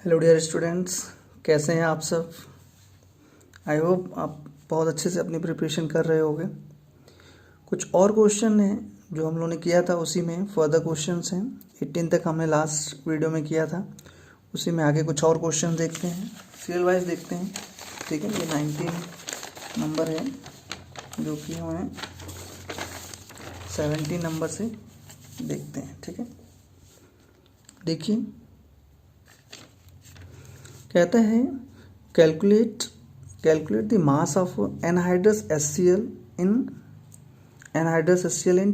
Hello dear students, कैसे हैं आप सब। आई होप आप बहुत अच्छे से अपनी प्रिपरेशन कर रहे होंगे। कुछ और क्वेश्चन हैं जो हम लोगों ने किया था, उसी में फर्दर क्वेश्चंस हैं। 18 तक हमने लास्ट वीडियो में किया था, उसी में आगे कुछ और क्वेश्चन देखते हैं, सीरियल वाइज देखते हैं। ठीक है, ये 19 नंबर है जो कि हमें 17 नंबर से देखते हैं। ठीक है, देखिए कहता है calculate the mass of anhydrous HCl in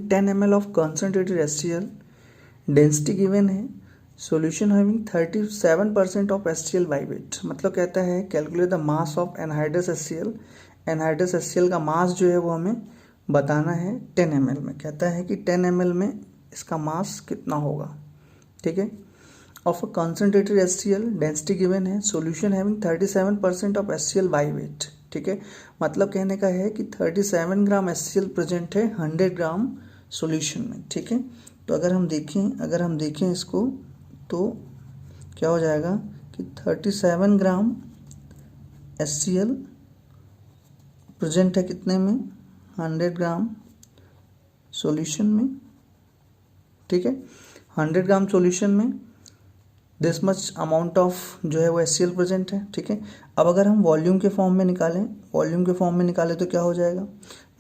10 ml of concentrated HCl, density given है, solution having 37% of HCl by weight। मतलब कहता है calculate the mass of anhydrous HCl। Anhydrous HCl का मास जो है वो हमें बताना है 10 ml में। कहता है कि 10 ml में इसका मास कितना होगा। ठीक है, of a concentrated HCl, density given है, solution having 37% of HCl by weight. ठीक है, मतलब कहने का है कि 37 ग्राम HCl प्रेजेंट है 100 ग्राम सॉल्यूशन में। ठीक है, तो अगर हम देखें इसको तो क्या हो जाएगा कि 37 ग्राम HCl प्रेजेंट है कितने में, 100 ग्राम सॉल्यूशन में। ठीक है, 100 ग्राम सॉल्यूशन में दिस मच अमाउंट ऑफ जो है वो HCl प्रेजेंट है। ठीक है, अब अगर हम वॉल्यूम के फॉर्म में निकालें तो क्या हो जाएगा।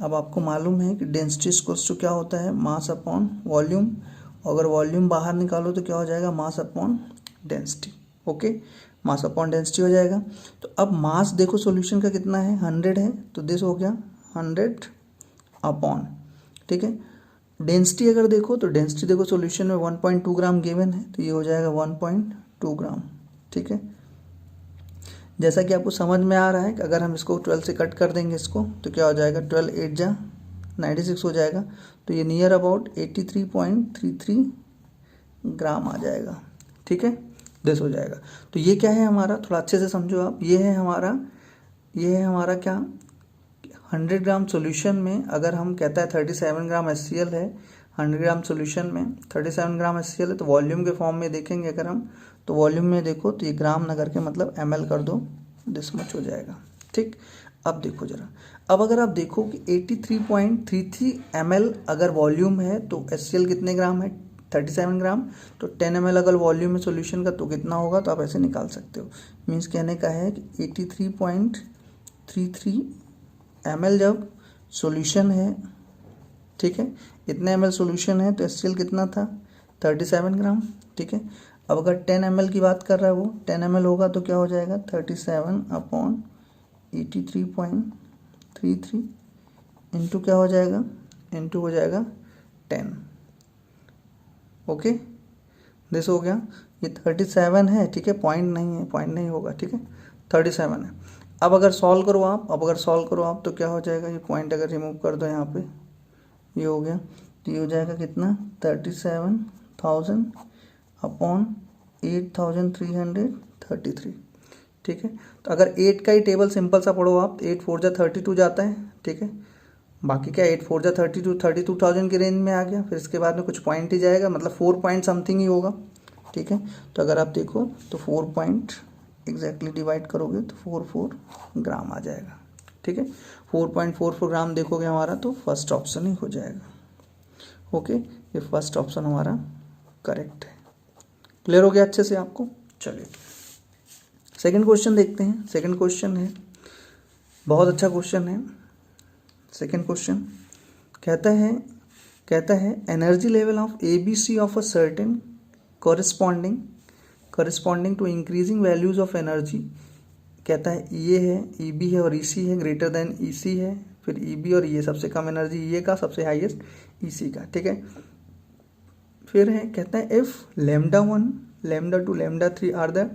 अब आपको मालूम है कि डेंसिटी इक्वल्स टू क्या होता है, मास अपॉन वॉल्यूम। अगर वॉल्यूम बाहर निकालो तो क्या हो जाएगा, mass upon density. Okay, mass upon density हो जाएगा। तो अब मास देखो सॉल्यूशन का कितना है, 100 है, तो दिस हो गया 100 अपॉन। ठीक है, डेंसिटी अगर देखो तो डेंसिटी देखो सॉल्यूशन में 1.2 ग्राम गिवन है, तो ये हो जाएगा 1.2 ग्राम। ठीक है, जैसा कि आपको समझ में आ रहा है कि अगर हम इसको 12 से कट कर देंगे इसको तो क्या हो जाएगा, 12 8 जा 96 हो जाएगा। तो ये नियर अबाउट 83.33 ग्राम आ जाएगा। ठीक है, दिस हो जाएगा। तो ये क्या है हमारा, थोड़ा अच्छे से समझो आप। ये है हमारा क्या, 100 ग्राम सॉल्यूशन में अगर हम कहता है 37 ग्राम HCl है, 100 ग्राम सॉल्यूशन में 37 ग्राम HCl है, तो वॉल्यूम के फॉर्म में देखेंगे अगर हम, तो वॉल्यूम में देखो तो ये ग्राम ना करके मतलब ml कर दो, दिस मच हो जाएगा। ठीक, अब देखो जरा, अब अगर आप देखो कि 83.33 ml अगर वॉल्यूम है तो HCl कितने ग्राम है, 37 ग्राम। तो 10 ml अगर वॉल्यूम है सॉल्यूशन का तो कितना होगा, तो आप ऐसे निकाल सकते हो। मीन्स कहने का है कि 83.33 ml जब सॉल्यूशन है, ठीक है, इतने ml सॉल्यूशन है तो HCl कितना था, 37 ग्राम। ठीक है, अब अगर 10 ml की बात कर रहा है वो 10 ml होगा तो क्या हो जाएगा, 37 अपॉन 83.33 इंटू क्या हो जाएगा, इंटू हो जाएगा 10। ओके, दिस हो गया। ये 37 है, ठीक है, पॉइंट नहीं होगा। ठीक है, 37 है। अब अगर सॉल्व करो आप तो क्या हो जाएगा, ये पॉइंट अगर रिमूव कर दो यहाँ पे, ये हो गया, तो ये हो जाएगा कितना, 37,000 अपॉन 8,333। ठीक है, तो अगर 8 का ही टेबल सिंपल सा पढ़ो आप, 8 4 जा 32 जाता है। ठीक है, बाकी क्या 8 4 जा 32,000 के रेंज में आ गया। फिर इसके बाद में कुछ पॉइंट ही जाएगा, मतलब 4 पॉइंट समथिंग ही होगा। ठीक है, तो अगर आप देखो तो 4 पॉइंट एग्जैक्टली डिवाइड करोगे तो 44 ग्राम आ जाएगा। ठीक है, 4.44 ग्राम देखोगे हमारा तो फर्स्ट ऑप्शन ही हो जाएगा। ओके, ये फर्स्ट ऑप्शन हमारा करेक्ट है। क्लियर हो गया अच्छे से आपको। चलिए सेकंड क्वेश्चन देखते हैं। सेकंड क्वेश्चन है, बहुत अच्छा क्वेश्चन है। सेकंड क्वेश्चन कहता है energy level of ABC of a certain corresponding to increasing values of energy. कहता है ये है, EB है और EC है, ग्रेटर देन EC है, फिर EB और ये सबसे कम एनर्जी ये का, सबसे हाईएस्ट EC का। ठीक है, फिर है कहता है if λ1 λ2 λ3 are the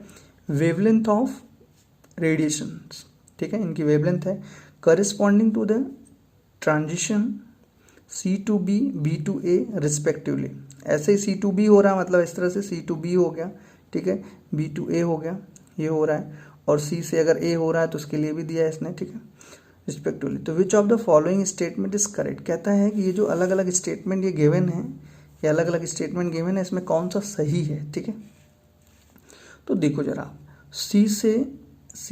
wavelength of radiations. ठीक है, इनकी वेवलेंथ है corresponding to the transition C to B B to A respectively. ऐसे ही C to B हो रहा है, मतलब इस तरह से C to B हो गया। ठीक है, B to A हो गया, ये हो रहा है, और C से अगर A हो रहा है तो उसके लिए भी दिया है इसने। ठीक है, रिस्पेक्टिवली। तो विच of the following statement is correct. कहता है कि ये जो अलग अलग स्टेटमेंट ये गिवन है, ये अलग अलग स्टेटमेंट गिवन है, इसमें कौन सा सही है। ठीक है, तो देखो जरा सी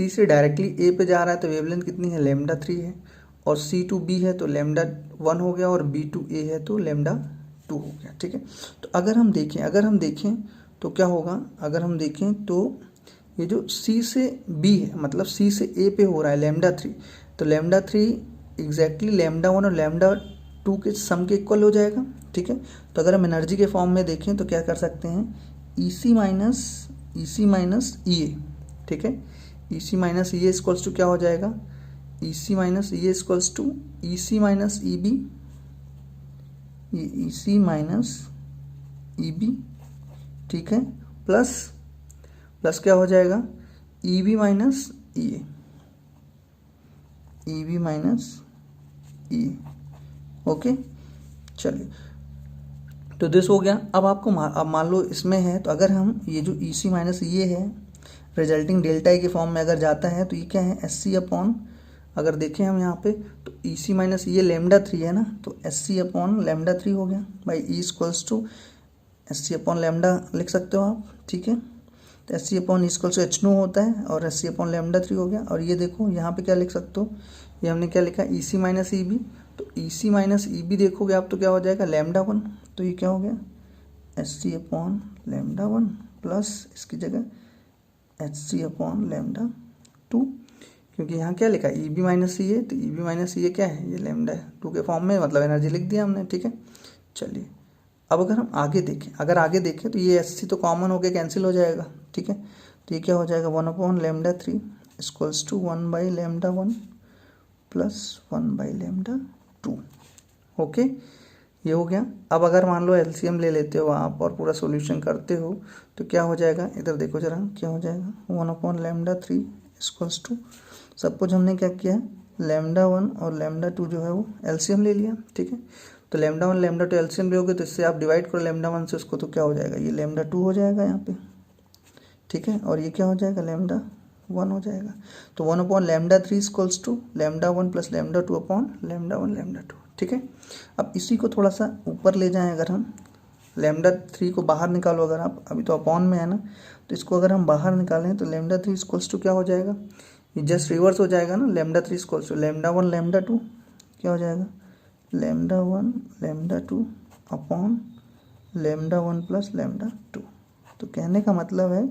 से डायरेक्टली ए पे जा रहा है तो वेवलेंथ कितनी है, लेमडा 3 है, और सी टू बी है तो लेमडा 1 हो गया, और बी टू ए है तो लेमडा 2 हो गया। ठीक है, तो अगर हम देखें तो क्या होगा, अगर हम देखें तो ये जो सी से बी है, मतलब सी से ए पे हो रहा है लेमडा 3, तो लेमडा 3 एग्जैक्टली लेमडा 1 और लेमडा 2 के सम के इक्वल हो जाएगा। ठीक है, तो अगर हम एनर्जी के फॉर्म में देखें तो क्या कर सकते हैं, ई सी माइनस ई ए। ठीक है, E C minus E A equals to क्या हो जाएगा, E C minus E A equals to E C minus E B, ये E C minus E B. ठीक है, प्लस क्या हो जाएगा, ई बी माइनस ई ए, ई बी माइनस ई। Okay, चलिए, तो दिस हो गया। अब आपको अब मान लो इसमें है, तो अगर हम ये जो ई सी माइनस ये है रिजल्टिंग डेल्टा ई के फॉर्म में अगर जाता है तो ये क्या है, एस सी अपॉन, अगर देखें हम यहाँ पे तो ई सी माइनस ये लेमडा 3 है ना, तो एस सी अपॉन लेमडा 3 हो गया by E equals to S C upon lambda लिख सकते हो आप। ठीक है, तो S C upon equals to H nu होता है, और एस सी अपॉन लेमडा 3 हो गया। और ये देखो यहाँ पे क्या लिख सकते हो, ये हमने क्या लिखा, ई सी माइनस ई बी, तो ई सी माइनस ई बी देखोगे आप तो क्या हो जाएगा, लेमडा 1, तो ये क्या हो गया, S C upon lambda 1 plus इसकी जगह एच सी अपॉन लेमडा 2, क्योंकि यहाँ क्या लिखा है, ई बी माइनस सी है, तो ई बी माइनस सी है क्या है, ये लेमडा 2 के फॉर्म में, मतलब एनर्जी लिख दिया हमने। ठीक है, चलिए, अब अगर हम आगे देखें तो ये एस सी तो कॉमन होकर कैंसिल हो जाएगा। ठीक है, तो ये क्या हो जाएगा, 1 upon lambda 3 equals to 1 by lambda 1 plus 1 by lambda 2। Okay, ये हो गया। अब अगर मान लो एलसीएम ले लेते हो आप और पूरा सॉल्यूशन करते हो तो क्या हो जाएगा, इधर देखो जरा क्या हो जाएगा, 1 अपॉन लेमडा 3 इक्वल्स टू, सब कुछ हमने क्या किया, लेमडा 1 और लेमडा 2 जो है वो एलसीएम ले लिया। ठीक है, तो लेमडा 1 लेमडा 2 एलसीएम लोगे तो इससे आप डिवाइड करो लेमडा 1 से उसको, तो क्या हो जाएगा, ये लेमडा 2 हो जाएगा यहाँ पे। ठीक है, और ये क्या हो जाएगा, लेमडा 1 हो जाएगा। तो 1 upon lambda 3 equals to lambda 1 plus lambda 2 upon lambda 1 lambda 2। ठीक है, अब इसी को थोड़ा सा ऊपर ले जाएं, अगर हम लेमडा 3 को बाहर निकालो, अगर आप अभी तो अपॉन में है ना, तो इसको अगर हम बाहर निकालें तो लेमडा 3 इक्वल्स टू क्या हो जाएगा, ये जस्ट रिवर्स हो जाएगा ना, lambda 3 equals to lambda 1 lambda 2, क्या हो जाएगा, lambda 1 lambda 2 upon lambda 1 plus lambda 2। तो कहने का मतलब है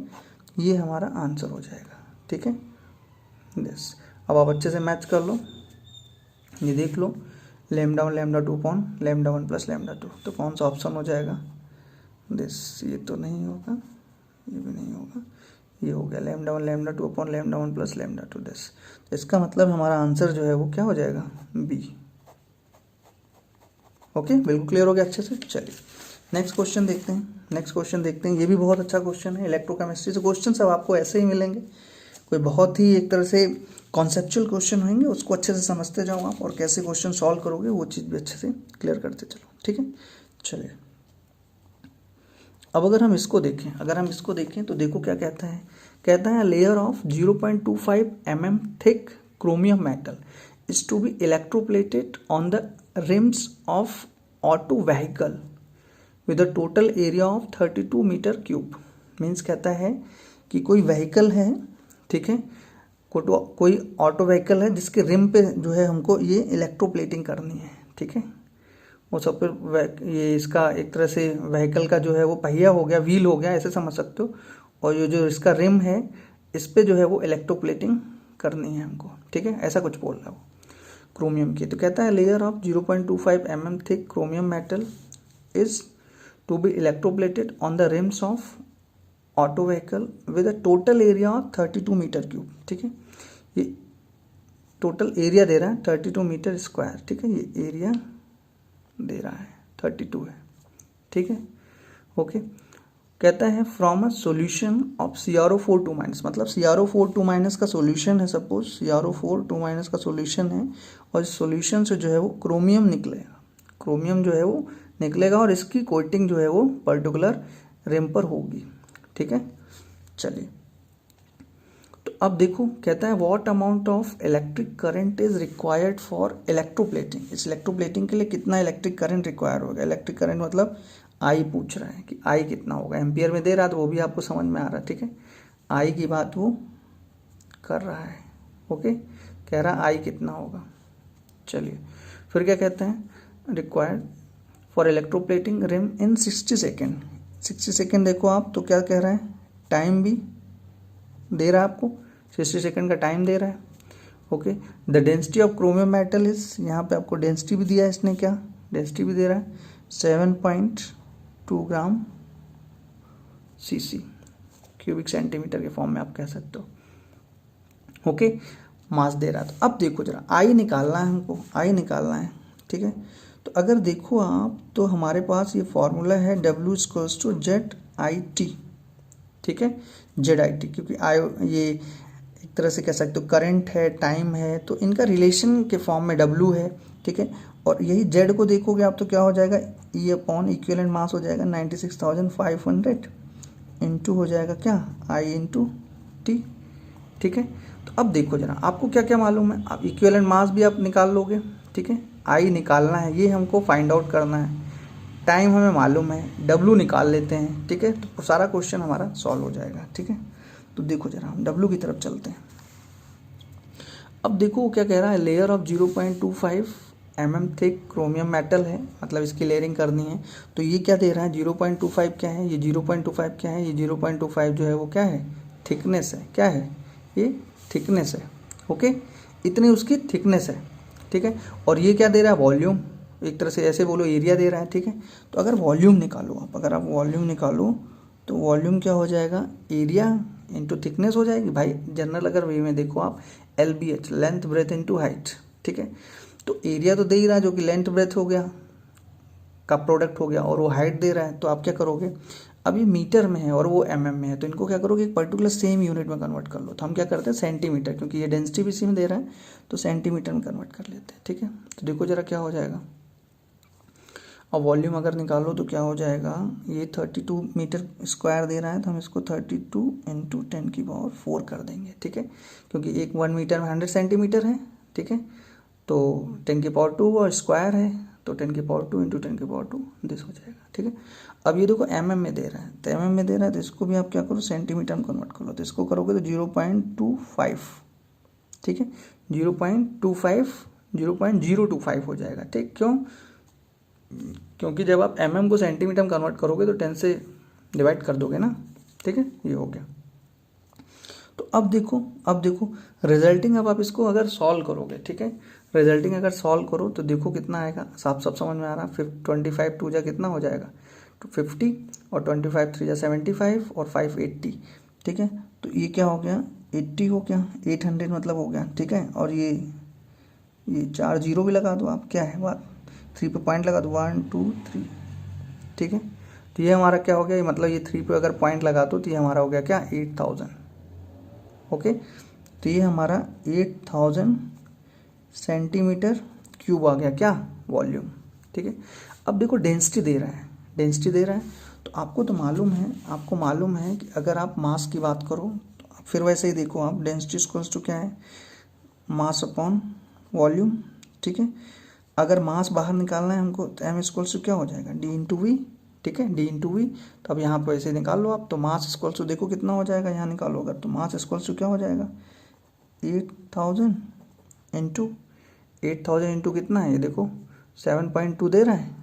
ये हमारा आंसर हो जाएगा। ठीक है, यस, अब आप अच्छे से मैच कर लो, ये देख लो, lambda 1 lambda 2 upon lambda 1 plus lambda 2, तो कौन सा ऑप्शन हो जाएगा, दिस, ये तो नहीं होगा, ये भी नहीं होगा, ये हो गया lambda 1 lambda 2 upon lambda 1 plus lambda 2 this. इसका मतलब हमारा आंसर जो है वो क्या हो जाएगा, बी। ओके, बिल्कुल क्लियर हो गया अच्छे से। चलिए नेक्स्ट क्वेश्चन देखते हैं, ये भी बहुत अच्छा क्वेश्चन है, इलेक्ट्रोकेमिस्ट्री से क्वेश्चन सब आपको ऐसे ही मिलेंगे, कोई बहुत ही एक तरह से कॉन्सेप्चुअल क्वेश्चन होंगे, उसको अच्छे से समझते जाओ आप, और कैसे क्वेश्चन सॉल्व करोगे वो चीज़ भी अच्छे से क्लियर करते चलो। ठीक है, चलिए, अब अगर हम इसको देखें तो देखो क्या कहता है layer of 0.25 mm thick chromium metal is to be electroplated on the rims of auto vehicle with a total area of 32 metre cube. Means कहता है कि कोई व्हीकल है, ठीक है, कोई ऑटो व्हीकल है जिसके रिम पे जो है हमको ये इलेक्ट्रोप्लेटिंग करनी है। ठीक है, वो सब पे ये इसका एक तरह से व्हीकल का जो है वो पहिया हो गया, व्हील हो गया, ऐसे समझ सकते हो, और ये जो इसका रिम है इस पे जो है वो इलेक्ट्रोप्लेटिंग करनी है हमको। ठीक है, ऐसा कुछ बोल रहा है वो क्रोमियम की। तो कहता है layer of 0.25 mm thick chromium metal is to be electroplated on the rims of auto vehicle with a total area of 32 metre cube. ठीक है, ये टोटल एरिया दे रहा है 32 मीटर स्क्वायर। ठीक है, ये एरिया दे रहा है 32 है। ठीक है, ओके, कहता है from a solution of CrO4 2-, मतलब CrO4 2- का सॉल्यूशन है, सपोज CrO4 2- का सॉल्यूशन है, और इस सॉल्यूशन से जो है वो क्रोमियम जो है वो निकलेगा, और इसकी कोटिंग जो है वो पर्टिकुलर रिम पर होगी। ठीक है, चलिए, तो अब देखो कहता है what amount of electric current is required for electroplating. इस इलेक्ट्रोप्लेटिंग के लिए कितना इलेक्ट्रिक करंट रिक्वायर होगा। इलेक्ट्रिक करंट मतलब आई पूछ रहा है कि आई कितना होगा, एम्पियर में दे रहा है तो वो भी आपको समझ में आ रहा है। ठीक है, आई की बात वो कर रहा है। ओके, कह रहा आई कितना होगा। चलिए फिर क्या कहते हैं, required for electroplating rim in 60 second. 60 second देखो आप, तो क्या कह रहा है, टाइम भी दे रहा है आपको, 60 सेकेंड का टाइम दे रहा है। Okay, the density of chromium metal is, यहाँ पे आपको डेंसिटी भी दिया है इसने, क्या डेंसिटी भी दे रहा है 7.2 ग्राम सीसी, क्यूबिक सेंटीमीटर के फॉर्म में आप कह सकते हो। ओके, मास दे रहा है। तो अब देखो जरा, आई निकालना है हमको, आई निकालना है, ठीक है। तो अगर देखो आप, तो हमारे पास ये फॉर्मूला है W=ZIT, ठीक है, ZIT, क्योंकि आई ये एक तरह से कह सकते हो करंट है, टाइम है, तो इनका रिलेशन के फॉर्म में W है, ठीक है। और यही Z को देखोगे आप तो क्या हो जाएगा, E/इक्विवेलेंट मास हो जाएगा 96,500 इंटू हो जाएगा क्या, I/T, ठीक है। तो अब देखो जरा, आपको क्या क्या मालूम है, आप इक्विवेलेंट मास भी आप निकाल लोगे, ठीक है। आई निकालना है, ये हमको फाइंड आउट करना है, टाइम हमें मालूम है, W निकाल लेते हैं, ठीक है। तो सारा क्वेश्चन हमारा सॉल्व हो जाएगा, ठीक है। तो देखो जरा, हम W की तरफ चलते हैं। अब देखो क्या कह रहा है, layer of 0.25 mm thick chromium metal है, मतलब इसकी लेयरिंग करनी है। तो ये क्या दे रहा है, 0.25 क्या है, ये 0.25 क्या है, ये 0.25 जो है वो क्या है, थिकनेस है, क्या है, ये थिकनेस है। ओके, इतनी उसकी थिकनेस है, ठीक है। और ये क्या दे रहा है, वॉल्यूम, एक तरह से ऐसे बोलो एरिया दे रहा है, ठीक है। तो अगर वॉल्यूम निकालो आप, अगर आप वॉल्यूम निकालो तो वॉल्यूम क्या हो जाएगा, एरिया इंटू थिकनेस हो जाएगी भाई। जनरल अगर वे में देखो आप, LBH, length breadth into height, ठीक है। तो एरिया तो दे ही रहा है, जो कि लेंथ ब्रेथ हो गया का प्रोडक्ट हो गया, और वो हाइट दे रहा है। तो आप क्या करोगे, अब ये मीटर में है और वो mm में है, तो इनको क्या करोगे, एक पर्टिकुलर सेम यूनिट में कन्वर्ट कर लो। तो हम क्या करते हैं, सेंटीमीटर, क्योंकि ये डेंसिटी भी इसी में दे रहा है, तो सेंटीमीटर में कन्वर्ट कर लेते हैं, ठीक है। तो देखो जरा क्या हो जाएगा, और वॉल्यूम अगर निकालो तो क्या हो जाएगा, ये 32 मीटर स्क्वायर दे रहा है, तो हम इसको 32 इंटू 10⁴ कर देंगे, ठीक है। क्योंकि एक 1 मीटर में 100 सेंटीमीटर है, ठीक है। तो 10⁴ और स्क्वायर है, तो 10⁴ इंटू 10⁴ दिस हो जाएगा, ठीक है। अब ये देखो mm में दे रहा है, तो mm में दे रहा है, तो इसको भी आप क्या करो, सेंटीमीटर में कन्वर्ट करो। तो इसको करोगे तो 0.25, ठीक है, 0.025 हो जाएगा, ठीक। क्यों, क्योंकि जब आप mm को सेंटीमीटर में कन्वर्ट करोगे तो 10 से डिवाइड कर दोगे ना, ठीक है, ये हो गया। तो अब देखो रिजल्टिंग, अब आप इसको अगर सॉल्व करोगे, ठीक है, रिजल्टिंग अगर सॉल्व करो तो देखो कितना आएगा, सब समझ में आ रहा है। 25 2 जा कितना हो जाएगा, तो 50, और 25 3 जा 75, और 5 80, ठीक है। तो ये क्या हो गया, 80 हो गया, 800 मतलब हो गया, ठीक है। और ये 4 जीरो भी लगा दो आप, क्या है बात, 3 पे पॉइंट लगा दो, 1 2 3, ठीक है। तो ये हमारा क्या हो गया, मतलब ये 3 पे अगर पॉइंट लगा दो तो ये हमारा हो गया क्या, 8000। ओके, तो ये हमारा 8000 सेंटीमीटर क्यूब आ गया, क्या, वॉल्यूम, ठीक है। अब देखो डेंसिटी दे रहा है, डेंसिटी दे रहा है, तो आपको तो मालूम है, आपको मालूम है कि अगर आप मास की बात करो तो फिर वैसे ही देखो आप, डेंसिटी इक्वल्स टू क्या है, मास अपॉन वॉल्यूम, ठीक है। अगर मास बाहर निकालना है हमको तो m इक्वल्स टू क्या हो जाएगा, d इंटू वी, ठीक है, d इंटू वी। तो अब यहाँ पर ऐसे निकाल लो आप, तो मास इक्वल्स टू देखो कितना हो जाएगा, यहाँ निकालो अगर, तो मास इक्वल्स टू क्या हो जाएगा, 8000 इंटू 8000 इंटू कितना है, ये देखो 7.2 दे रहा है,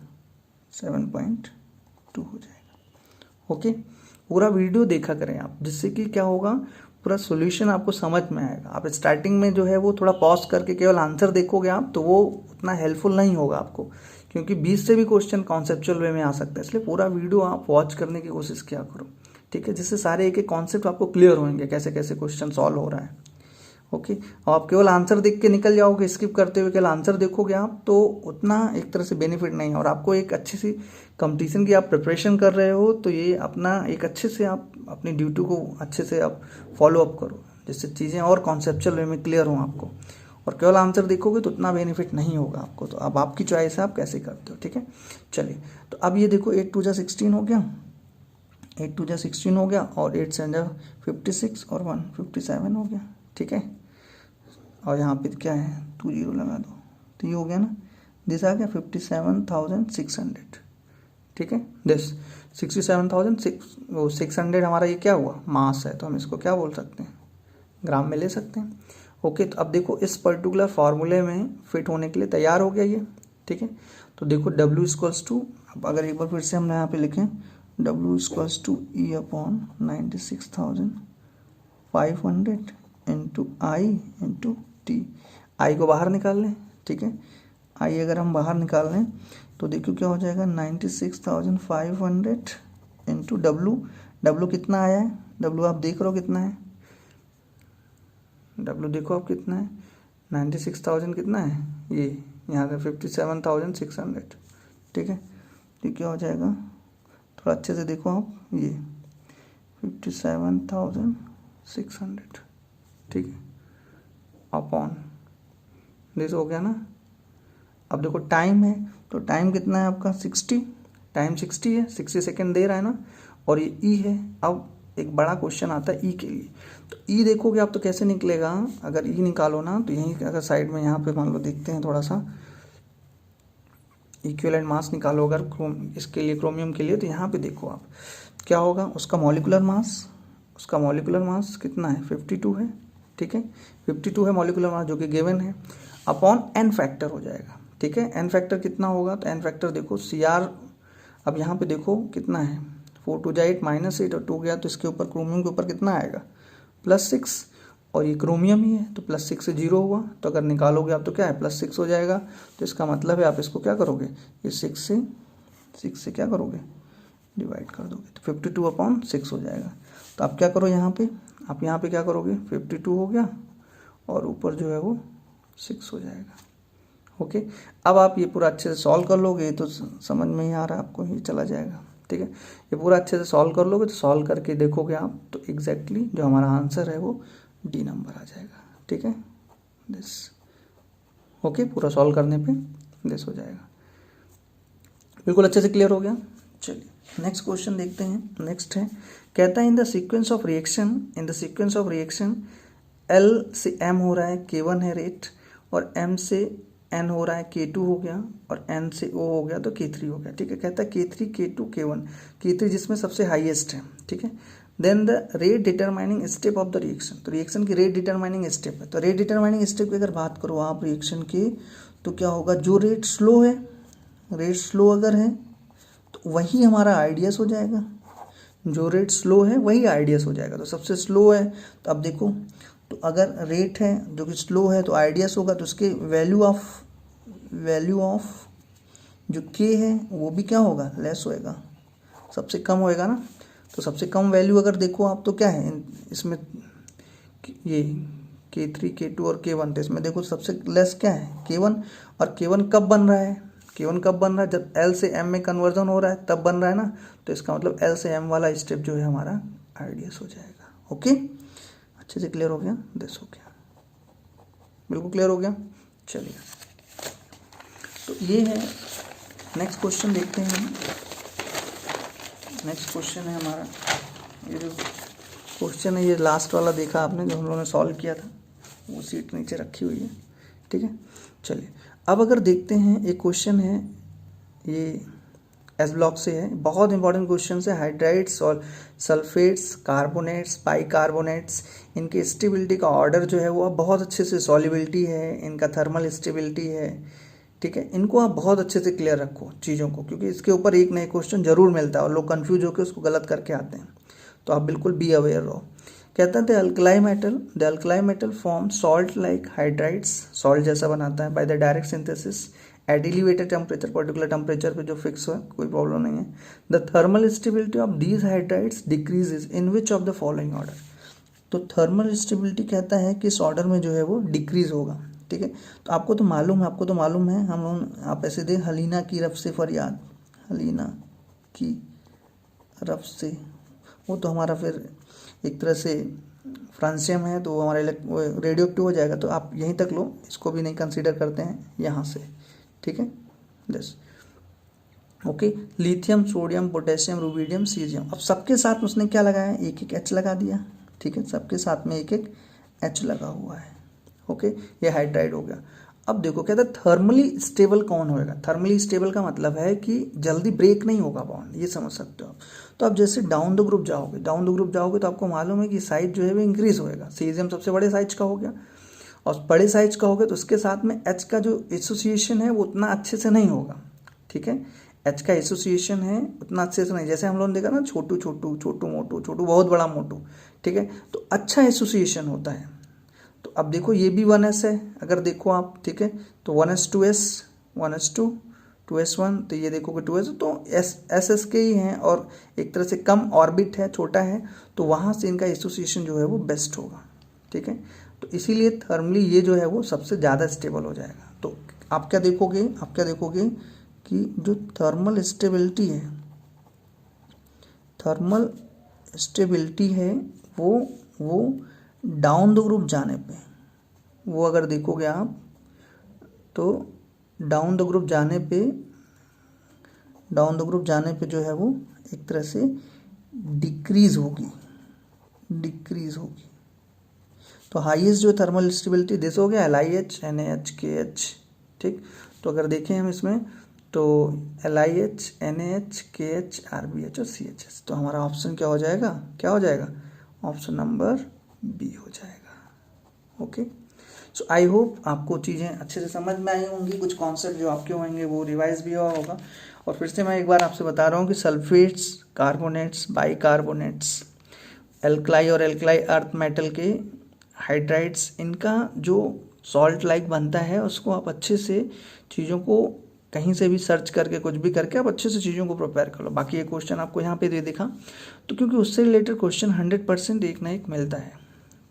7.2 हो जाएगा। ओके, पूरा वीडियो देखा करें आप, जिससे कि क्या होगा, पूरा सॉल्यूशन आपको समझ में आएगा। आप स्टार्टिंग में जो है वो थोड़ा पॉज करके केवल आंसर देखोगे आप, तो वो उतना हेल्पफुल नहीं होगा आपको, क्योंकि 20 से भी क्वेश्चन कॉन्सेप्चुअल वे में आ सकता है। इसलिए पूरा वीडियो आप वॉच करने की कोशिश किया करो, ठीक है, जिससे सारे एक एक कॉन्सेप्ट आपको क्लियर होंगे, कैसे कैसे क्वेश्चन सॉल्व हो रहा है। ओके, और आप केवल आंसर देख के निकल जाओगे, स्किप करते हुए केवल आंसर देखोगे आप, तो उतना एक तरह से बेनिफिट नहीं है। और आपको एक अच्छी सी कंपटीशन की आप प्रिपरेशन कर रहे हो, तो ये अपना एक अच्छे से आप अपनी ड्यूटी को अच्छे से आप फॉलो अप करो, जिससे चीज़ें और कॉन्सेप्चुअल वे में क्लियर हों आपको। और केवल आंसर देखोगे तो उतना बेनिफिट नहीं होगा आपको। तो अब आपकी चॉइस है, आप कैसे करते हो, ठीक है। चलिए, तो अब ये देखो 8 2 जा 16 हो गया, 8 2 जा 16 हो गया, और 8 7 जा 56, और 1 57 हो गया, ठीक है। और यहाँ पे क्या है, 2 0 लगा दो, तो ये हो गया ना, दिस आ गया 57,600, ठीक है। दिस 67,600 हमारा ये क्या हुआ, मास है, तो हम इसको क्या बोल सकते हैं, ग्राम में ले सकते हैं। ओके, तो अब देखो इस पर्टिकुलर फार्मूले में फिट होने के लिए तैयार हो गया ये, ठीक है। तो देखो W इक्वल्स टू, अब अगर एक बार फिर से हमने यहाँ पे लिखें W equals to E upon 96,500 into I into T। I को बाहर निकाल लें, ठीक है। आई अगर हम बाहर निकाल लें तो देखो क्या हो जाएगा, 96,500 इंटू W कितना आया है, W आप देख रहे हो कितना है, W देखो आप कितना है, 96,000 कितना है, ये यहाँ से 57,600, ठीक है। तो क्या हो जाएगा, थोड़ा अच्छे से देखो आप, ये 57,600, ठीक है, अपॉन दिस हो गया ना। अब देखो टाइम है, तो टाइम कितना है आपका 60, टाइम 60 है, 60 सेकेंड दे रहा है ना, और ये ई है। अब एक बड़ा क्वेश्चन आता है ई के लिए, तो ई देखोगे आप तो कैसे निकलेगा, अगर ई निकालो ना तो यहीं अगर साइड में यहाँ पे मान लो देखते हैं थोड़ा सा, इक्विवेलेंट मास निकालो अगर इसके लिए, क्रोमियम के लिए, तो यहाँ पे देखो आप क्या होगा, उसका मॉलिक्यूलर मास कितना है, 52 है, ठीक है, 52 है मॉलिक्यूलर मास जो कि गिवन है, अपॉन एन फैक्टर हो जाएगा, ठीक है। एन फैक्टर कितना होगा, तो एन फैक्टर देखो CR, अब यहाँ पे देखो कितना है, 4 2 8 -8 और 2 गया, तो इसके ऊपर क्रोमियम के ऊपर कितना आएगा, +6, और ये क्रोमियम ही है तो +6 से 0 हुआ, तो अगर निकालोगे आप तो क्या है, +6 हो जाएगा। तो इसका मतलब है आप इसको क्या करोगे, ये 6 से क्या करोगे, डिवाइड कर दोगे, तो 52/6 हो जाएगा। तो आप क्या करो यहाँ पे, आप यहाँ पे क्या करोगे, 52 हो गया और ऊपर जो है वो 6 हो जाएगा। ओके, अब आप ये पूरा अच्छे से सॉल्व कर लोगे तो समझ में ही आ रहा है आपको, ये चला जाएगा, ठीक है। ये पूरा अच्छे से सॉल्व कर लोगे तो सॉल्व करके देखोगे आप तो एग्जैक्टली जो हमारा आंसर है वो डी नंबर आ जाएगा, ठीक है, दिस। ओके, पूरा सॉल्व करने पे दिस हो जाएगा, बिल्कुल अच्छे से क्लियर हो गया। चलिए नेक्स्ट क्वेश्चन देखते हैं। नेक्स्ट है, कहता है in the sequence of reaction L से M हो रहा है, K1 है रेट, और M से N हो रहा है, K2 हो गया, और N से O हो गया तो K3 हो गया, ठीक है। कहता है K3 K2 K1, K3 जिसमें सबसे हाईएस्ट है, ठीक है। Then the rate determining step of the reaction, तो रिएक्शन की रेट डिटरमाइनिंग स्टेप है, तो रेट डिटरमाइनिंग स्टेप की अगर बात करो आप रिएक्शन की, तो क्या होगा, जो रेट स्लो है, रेट स्लो अगर है तो वही हमारा आइडियस हो जाएगा, जो रेट स्लो है वही आइडियस हो जाएगा। तो सबसे स्लो है, तो अब देखो, तो अगर रेट है जो कि स्लो है तो आइडियस होगा, तो उसके वैल्यू ऑफ जो के है वो भी क्या होगा, लेस होएगा, सबसे कम होएगा ना। तो सबसे कम वैल्यू अगर देखो आप तो क्या है इसमें, ये K3 K2 और K1, तो इसमें देखो सबसे लेस क्या है, K1, और K1 कब बन रहा है, जब L से M में कन्वर्जन हो रहा है तब बन रहा है ना। तो इसका मतलब L से M वाला स्टेप जो है हमारा आइडियस हो जाएगा। ओके, अच्छे से क्लियर हो गया, दिस हो गया, बिल्कुल क्लियर हो गया। चलिए तो ये है, नेक्स्ट क्वेश्चन देखते हैं हम। नेक्स्ट क्वेश्चन है हमारा, ये जो क्वेश्चन है ये लास्ट वाला देखा आपने जो हम लोगों ने सॉल्व किया था, वो सीट नीचे रखी हुई है, ठीक है। चलिए अब अगर देखते हैं, एक क्वेश्चन है, ये एस ब्लॉक से है, बहुत इंपॉर्टेंट क्वेश्चन है। हाइड्राइड्स और सल्फेट्स, कार्बोनेट्स, बाइकार्बोनेट्स, इनकी स्टेबिलिटी का ऑर्डर जो है वो अब बहुत अच्छे से, सॉल्युबिलिटी है, इनका थर्मल स्टेबिलिटी है, ठीक है। इनको आप बहुत अच्छे से क्लियर रखो चीज़ों को, क्योंकि इसके ऊपर एक नए क्वेश्चन जरूर मिलता है और लोग कंफ्यूज होकर उसको गलत करके आते हैं, तो आप बिल्कुल बी अवेयर रहो। कहता है the alkali metal form salt like hydrides, salt जैसा बनाता है, by the direct synthesis at elevated temperature, particular temperature पे जो फिक्स हो, कोई प्रॉब्लम नहीं है। The thermal stability of these hydrides decreases in which of the following order, तो थर्मल स्टेबिलिटी कहता है कि इस ऑर्डर में जो है वो डिक्रीज होगा, ठीक है। तो आपको तो मालूम है, हम लोग, आप ऐसे दे, हलीना की रफ से फरियाद, हलीना की रफ से, वो तो हमारा फिर एक तरह से फ्रांसियम है, तो वो हमारे रेडियो एक्टिव हो जाएगा, तो आप यहीं तक लो, इसको भी नहीं कंसीडर करते हैं यहाँ से, ठीक है, बस। Okay, lithium, sodium, potassium, rubidium, caesium, अब सबके साथ उसने क्या लगाया, एक एक H लगा दिया, ठीक है, सबके साथ में एक एक H लगा हुआ है। ओके, ये हाइड्राइड हो गया। अब देखो कहता है थर्मली स्टेबल कौन होएगा। थर्मली स्टेबल का मतलब है कि जल्दी ब्रेक नहीं होगा बॉन्ड, ये समझ सकते हो आप। तो आप जैसे डाउन द ग्रुप जाओगे, डाउन द ग्रुप जाओगे तो आपको मालूम है कि साइज जो है वो इंक्रीज होएगा। सीजियम सबसे बड़े साइज का हो गया, और बड़े साइज का हो गया तो उसके साथ में एच का जो एसोसिएशन है वो उतना अच्छे से नहीं होगा। ठीक है, एच का एसोसिएशन है उतना अच्छे से नहीं, जैसे हम लोगों ने देखा ना छोटू छोटू, छोटू मोटू, छोटू बहुत बड़ा मोटू। ठीक है, तो अच्छा एसोसिएशन होता है। तो अब देखो ये भी 1s है, अगर देखो आप, ठीक है, तो 1s 2s 1s 2 2s 1, तो ये देखोगे 2s, तो एस के ही हैं और एक तरह से कम ऑर्बिट है, छोटा है, तो वहाँ से इनका एसोसिएशन जो है वो बेस्ट होगा। ठीक है, तो इसीलिए थर्मली ये जो है वो सबसे ज़्यादा स्टेबल हो जाएगा। तो आप क्या देखोगे कि जो थर्मल स्टेबिलिटी है वो डाउन द ग्रुप जाने पे, वो अगर देखोगे आप तो डाउन द ग्रुप जाने पे जो है वो एक तरह से डिक्रीज होगी। तो हाईएस्ट जो थर्मल स्टेबिलिटी दिस हो गया LiH NaH KH। ठीक, तो अगर देखें हम इसमें तो LiH NaH KH RBH और CHS, तो हमारा ऑप्शन क्या हो जाएगा, ऑप्शन नंबर बी हो जाएगा। ओके, सो आई होप आपको चीज़ें अच्छे से समझ में आई होंगी, कुछ कॉन्सेप्ट जो आपके होंगे वो रिवाइज भी हुआ होगा। और फिर से मैं एक बार आपसे बता रहा हूँ कि सल्फेट्स, कार्बोनेट्स, बाइकार्बोनेट्स, एल्कलाई और एल्कलाई अर्थ मेटल के हाइड्राइड्स, इनका जो सॉल्ट लाइक बनता है उसको आप अच्छे से चीज़ों को कहीं से भी सर्च करके कुछ भी करके आप अच्छे से चीज़ों को प्रिपेयर कर लो। बाकी ये क्वेश्चन आपको यहाँ पे दे दिखा, तो क्योंकि उससे रिलेटेड क्वेश्चन 100% एक ना एक मिलता है।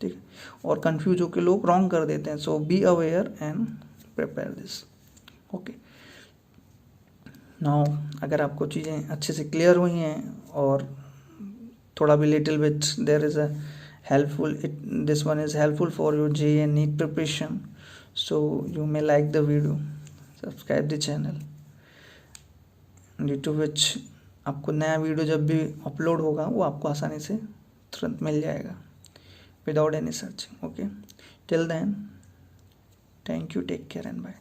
ठीक है, और कंफ्यूज होकर लोग रॉन्ग कर देते हैं। So be aware and prepare this. Okay, now अगर आपको चीज़ें अच्छे से क्लियर हुई हैं और थोड़ा भी little bit there is a helpful, this one is helpful for your JEE and NEET preparation, so you may like the video, subscribe the channel, due to which आपको नया वीडियो जब भी अपलोड होगा वो आपको आसानी से तुरंत मिल जाएगा without any searching. Okay, till then, thank you, take care and bye.